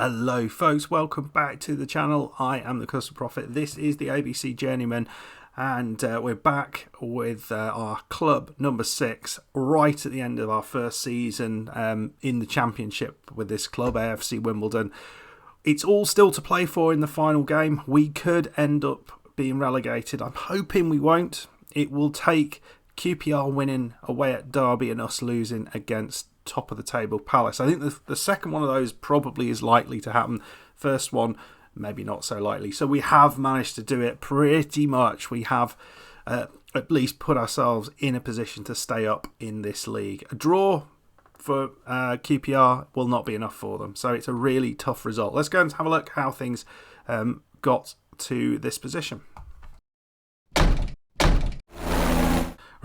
Hello folks, welcome back to the channel. I am the Custard Prophet. This is the ABC Journeyman, and we're back with our club number 6 right at the end of our first season in the championship with this club, AFC Wimbledon. It's all still to play for in the final game. We could end up being relegated. I'm hoping we won't. It will take QPR winning away at Derby and us losing against top of the table Palace. I think the second one of those probably is likely to happen. First one, maybe not so likely. So we have managed to do it pretty much. We have at least put ourselves in a position to stay up in this league. A draw for QPR will not be enough for them. So it's a really tough result. Let's go and have a look how things got to this position.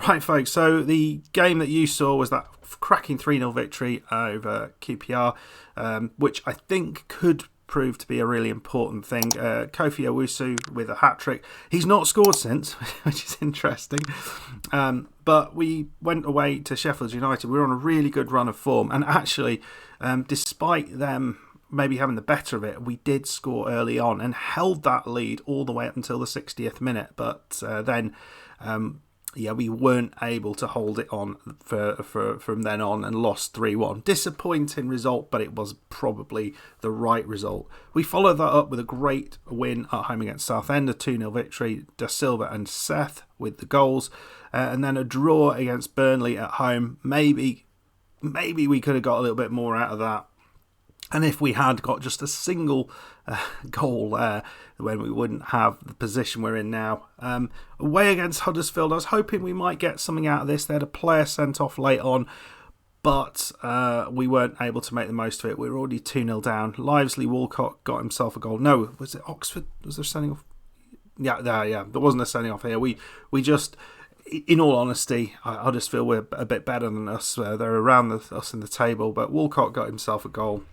Right, folks, so the game that you saw was that cracking 3-0 victory over QPR, which I think could prove to be a really important thing. Kofi Owusu with a hat-trick. He's not scored since, which is interesting. But we went away to Sheffield United. We were on a really good run of form. And actually, despite them maybe having the better of it, we did score early on and held that lead all the way up until the 60th minute. But then we weren't able to hold it on from then on and lost 3-1. Disappointing result, but it was probably the right result. We followed that up with a great win at home against Southend, a 2-0 victory. Da Silva and Seth with the goals. And then a draw against Burnley at home. Maybe we could have got a little bit more out of that. And if we had got just a single goal there, when we wouldn't have the position we're in now. Away against Huddersfield, I was hoping we might get something out of this. They had a player sent off late on, but we weren't able to make the most of it. We were already 2-0 down. Livesley Walcott got himself a goal. No, was it Oxford? Was there sending off? Yeah, there wasn't a sending off here. We just... In all honesty, Huddersfield were a bit better than us. They're around us in the table, but Walcott got himself a goal.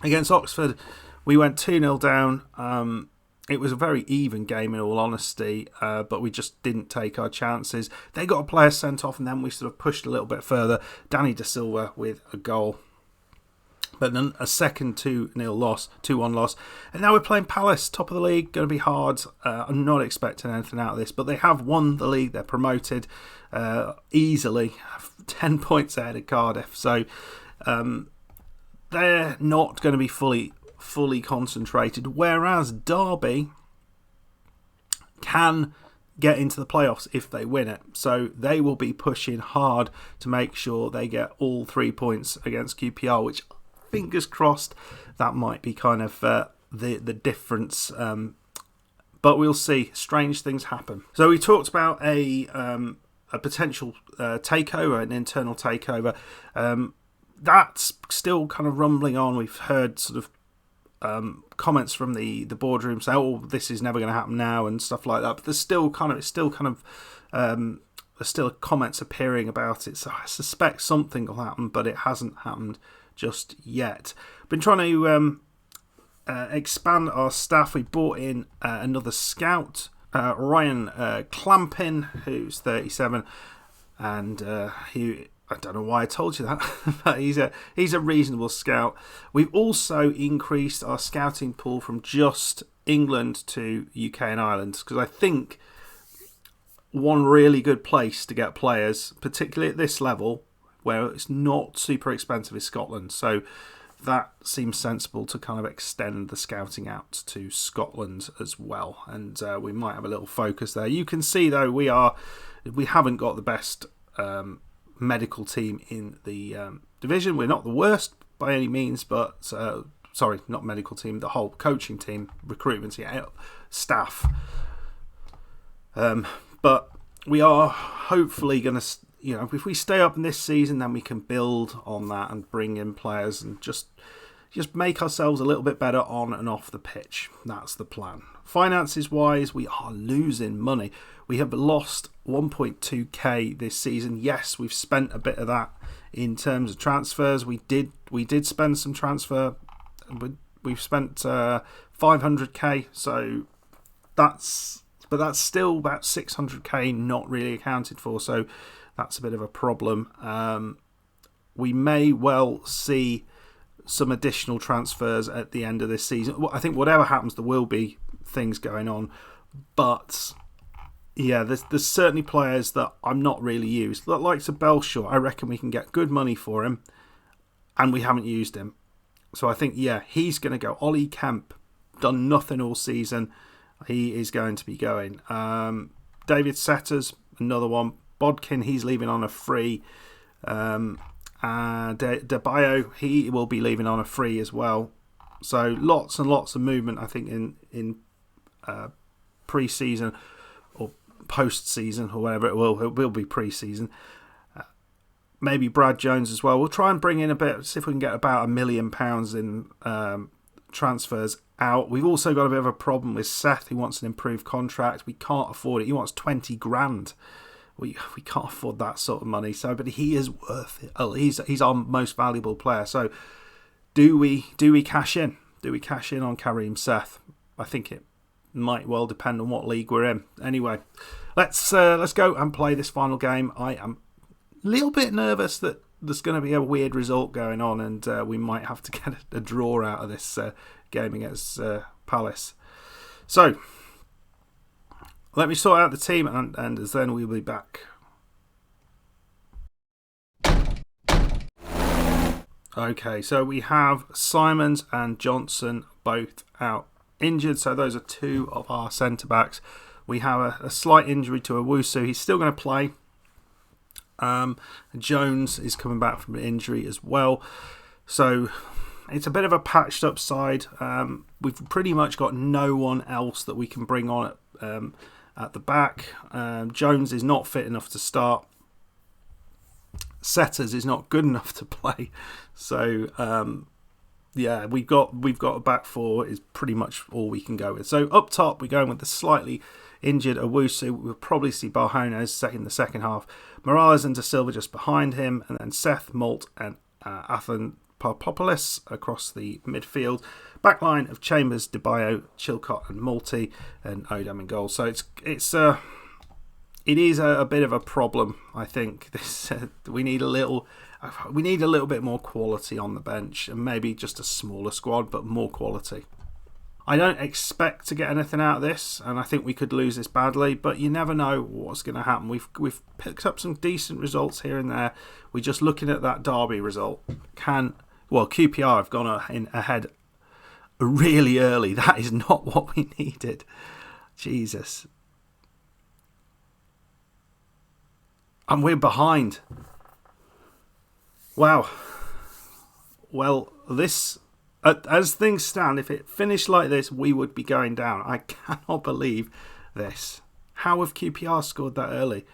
Against Oxford, we went 2-0 down. It was a very even game, in all honesty, but we just didn't take our chances. They got a player sent off, and then we sort of pushed a little bit further. Danny Da Silva with a goal. But then a second 2-1 loss. And now we're playing Palace, top of the league. Going to be hard. I'm not expecting anything out of this, but they have won the league. They're promoted easily, 10 points ahead of Cardiff. So they're not going to be fully concentrated, whereas Derby can get into the playoffs if they win it. So they will be pushing hard to make sure they get all 3 points against QPR, which, fingers crossed, that might be kind of the difference. But we'll see. Strange things happen. So we talked about a potential takeover, an internal takeover. That's still kind of rumbling on. We've heard sort of comments from the boardroom saying, "Oh, this is never going to happen now" and stuff like that. But there's still comments appearing about it. So I suspect something will happen, but it hasn't happened just yet. Been trying to expand our staff. We brought in another scout, Ryan Clampin, who's 37, and he. I don't know why I told you that, but he's a reasonable scout. We've also increased our scouting pool from just England to UK and Ireland, because I think one really good place to get players, particularly at this level, where it's not super expensive, is Scotland. So that seems sensible to kind of extend the scouting out to Scotland as well, and we might have a little focus there. You can see, though, we haven't got the best medical team in the division. We're not the worst by any means, but sorry, not medical team, the whole coaching team, recruitment staff. But we are hopefully going to, if we stay up in this season, then we can build on that and bring in players and just make ourselves a little bit better on and off the pitch. That's the plan. Finances wise, we are losing money. We have lost 1.2k this season. Yes, we've spent a bit of that in terms of transfers. We did spend some transfer. We've spent 500k, so that's still about 600k not really accounted for. So that's a bit of a problem. We may well see some additional transfers at the end of this season. I think whatever happens, there will be things going on. But yeah, there's certainly players that I'm not really used. Like to Belshaw, I reckon we can get good money for him, and we haven't used him. So I think, yeah, he's going to go. Ollie Kemp, done nothing all season. He is going to be going. David Setters, another one. Bodkin, he's leaving on a free. Debayo, he will be leaving on a free as well. So lots and lots of movement, I think, in pre-season or post-season or whatever it will be pre-season. Maybe Brad Jones as well. We'll try and bring in a bit, see if we can get about £1 million in transfers out. We've also got a bit of a problem with Seth, who wants an improved contract. We can't afford it. He wants 20 grand. We can't afford that sort of money. So, but he is worth it. He's our most valuable player. So, do we cash in? Do we cash in on Kareem Seth? I think it might well depend on what league we're in. Anyway, let's go and play this final game. I am a little bit nervous that there's going to be a weird result going on, and we might have to get a draw out of this game against Palace. So, let me sort out the team, and then we'll be back. Okay, so we have Simons and Johnson both out injured, so those are two of our centre-backs. We have a slight injury to Owusu. He's still going to play. Jones is coming back from an injury as well. So it's a bit of a patched up side. We've pretty much got no one else that we can bring on at the back. Jones is not fit enough to start. Setters is not good enough to play. So yeah, we've got a back four is pretty much all we can go with. So up top, we're going with the slightly injured Owusu. We'll probably see Barjones in the second half. Morales and Da Silva just behind him, and then Seth, Malt, and Athan Papopoulos across the midfield. Backline of Chambers, Debayo, Chilcott, and Malty, and Odom in goal. So it is a bit of a problem. I think this we need a little bit more quality on the bench, and maybe just a smaller squad, but more quality. I don't expect to get anything out of this, and I think we could lose this badly, but you never know what's going to happen. We've picked up some decent results here and there. We're just looking at that Derby result. QPR have gone in ahead really early. That is not what we needed. Jesus. And we're behind. Wow. Well, this, as things stand, if it finished like this, we would be going down. I cannot believe this. How have QPR scored that early?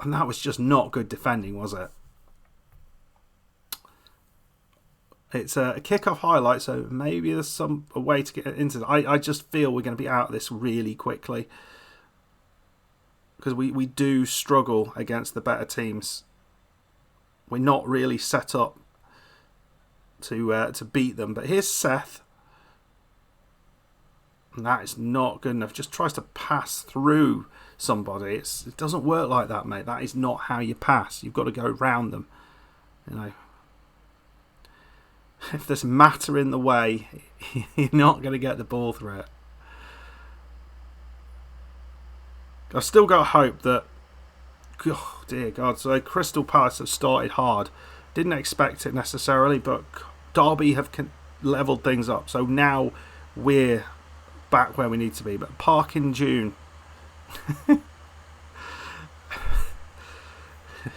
And that was just not good defending, was it? It's a kick-off highlight, so maybe there's a way to get into it. I just feel we're going to be out of this really quickly, because we do struggle against the better teams. We're not really set up to beat them. But here's Seth. And that is not good enough. Just tries to pass through somebody. It doesn't work like that, mate. That is not how you pass. You've got to go round them. You know, if there's matter in the way, you're not going to get the ball through it. I've still got hope that, oh dear God, so Crystal Palace have started hard. Didn't expect it necessarily, but Derby have levelled things up. So now we're back where we need to be. But park in June.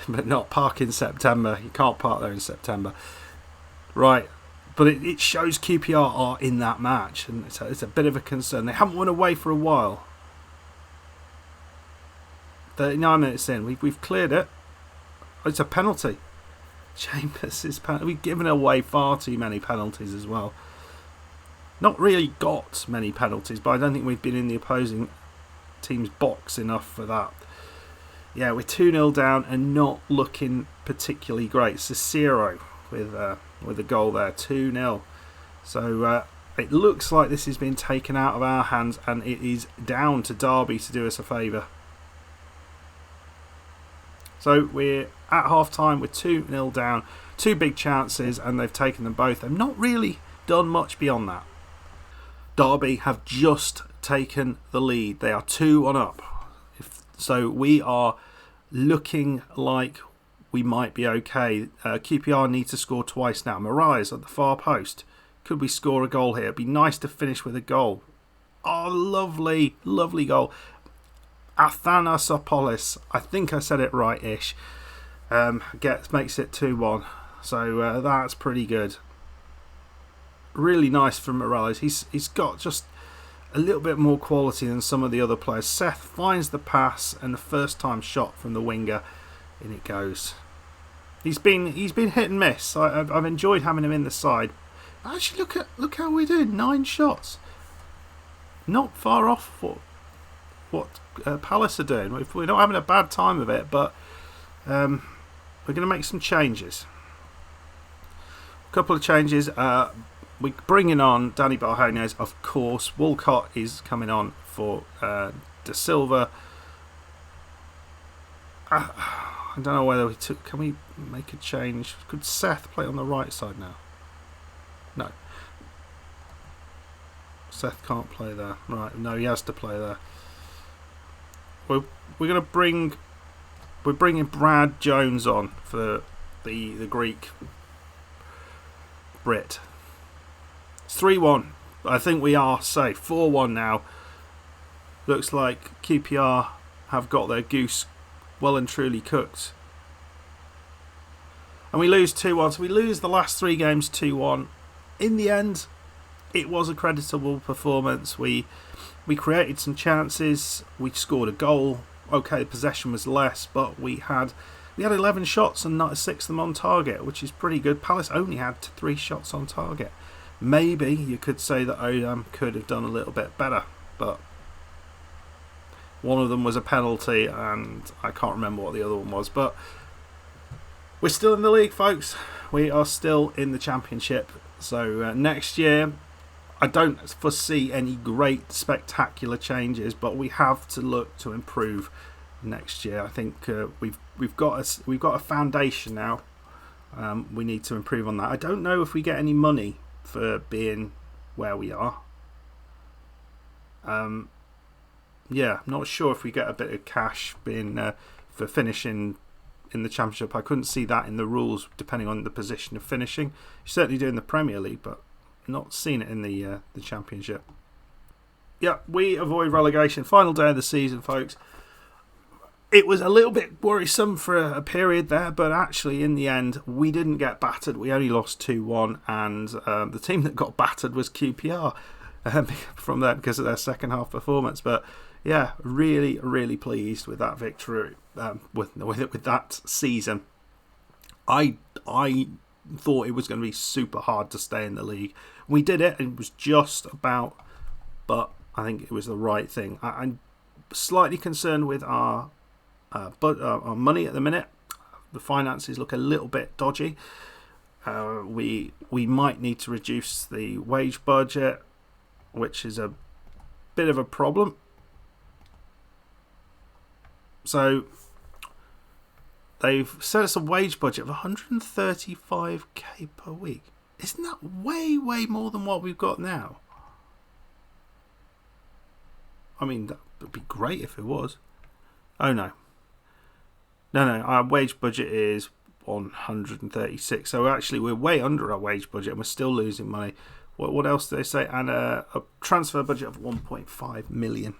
But not park in September. You can't park there in September. Right. But it shows QPR are in that match. And it's a bit of a concern. They haven't won away for a while. 39 minutes in, we've cleared it. It's a penalty. Chambers is penalty. We've given away far too many penalties as well. Not really got many penalties, but I don't think we've been in the opposing team's box enough for that. Yeah, we're 2-0 down and not looking particularly great. Cicero with a goal there, 2-0. So it looks like this has been taken out of our hands, and it is down to Derby to do us a favour. So we're at half-time, we're 2-0 down, 2 big chances, and they've taken them both. They've not really done much beyond that. Derby have just taken the lead. They are 2-1 up. So we are looking like we might be okay. QPR need to score twice now. Moraes at the far post. Could we score a goal here? It'd be nice to finish with a goal. Oh, lovely, lovely goal. Athanasopoulos, I think I said it right-ish, makes it 2-1. So that's pretty good. Really nice from Moraes. He's got just a little bit more quality than some of the other players. Seth finds the pass and the first time shot from the winger, in it goes. He's been hit and miss. I've enjoyed having him in the side. Actually, look how we're doing. 9 shots. Not far off what Palace are doing. We're not having a bad time of it, but we're going to make some changes. A couple of changes. We're bringing on Danny Barjones, of course. Walcott is coming on for De Silva. I don't know whether can we make a change? Could Seth play on the right side now? No. Seth can't play there. Right, no, he has to play there. We're bringing Brad Jones on for the Greek Brit. It's 3-1. I think we are safe. 4-1 now. Looks like QPR have got their goose well and truly cooked. And we lose 2-1. So we lose the last 3 games 2-1. In the end, it was a creditable performance. We created some chances. We scored a goal. Okay, possession was less, but we had 11 shots and not 6 of them on target, which is pretty good. Palace only had 3 shots on target. Maybe you could say that Odam could have done a little bit better, but one of them was a penalty, and I can't remember what the other one was. But we're still in the league, folks. We are still in the Championship. So next year, I don't foresee any great spectacular changes, but we have to look to improve next year. I think we've got a foundation now. We need to improve on that. I don't know if we get any money for being where we are. Yeah, not sure if we get a bit of cash being for finishing in the Championship. I couldn't see that in the rules, depending on the position of finishing. You certainly do in the Premier League, but not seen it in the Championship. Yeah, we avoid relegation. Final day of the season, folks. It was a little bit worrisome for a period there, but actually in the end we didn't get battered. We only lost 2-1, and the team that got battered was QPR from there because of their second half performance. But yeah, really, really pleased with that victory, with that season. I thought it was going to be super hard to stay in the league. We did it. It was just about, but I think it was the right thing. I'm slightly concerned with our money at the minute. The finances look a little bit dodgy. We might need to reduce the wage budget, which is a bit of a problem. So they've set us a wage budget of 135k per week. Isn't that way, way more than what we've got now? I mean, that would be great if it was. Oh no. No, our wage budget is 136. So actually we're way under our wage budget and we're still losing money. What else do they say? And a transfer budget of 1.5 million,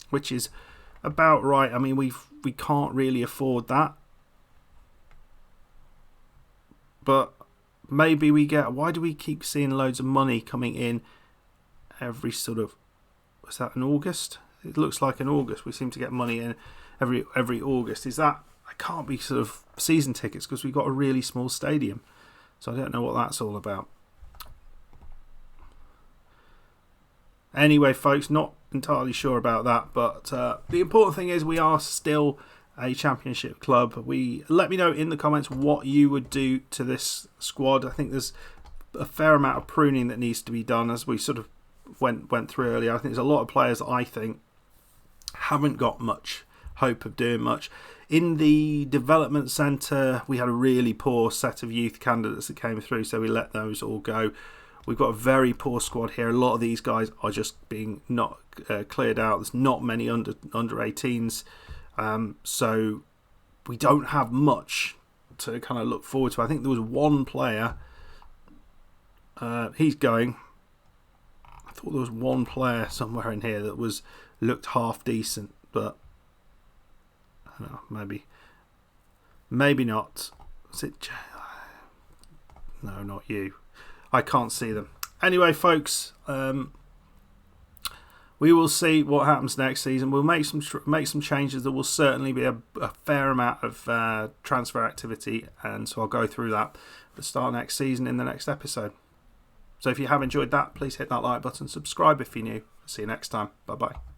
which is about right. I mean, we can't really afford that. But maybe we get... Why do we keep seeing loads of money coming in every sort of... Was that in August? It looks like in August. We seem to get money in every August. Is that... It can't be sort of season tickets because we've got a really small stadium. So I don't know what that's all about. Anyway, folks, not entirely sure about that. But the important thing is we are still a Championship club. Let me know in the comments what you would do to this squad. I think there's a fair amount of pruning that needs to be done, as we sort of went through earlier. I think there's a lot of players that I think haven't got much hope of doing much. In the development centre, we had a really poor set of youth candidates that came through, so we let those all go. We've got a very poor squad here. A lot of these guys are just being not cleared out. There's not many under 18s, so we don't have much to kind of look forward to. I think there was one player. He's going. I thought there was one player somewhere in here that looked half decent, but I don't know, maybe not. Is it? No, not you. I can't see them. Anyway, folks, we will see what happens next season. We'll make some changes. There will certainly be a fair amount of transfer activity, and so I'll go through that at the start of next season in the next episode. So if you have enjoyed that, please hit that like button, subscribe if you're new. See you next time. Bye bye.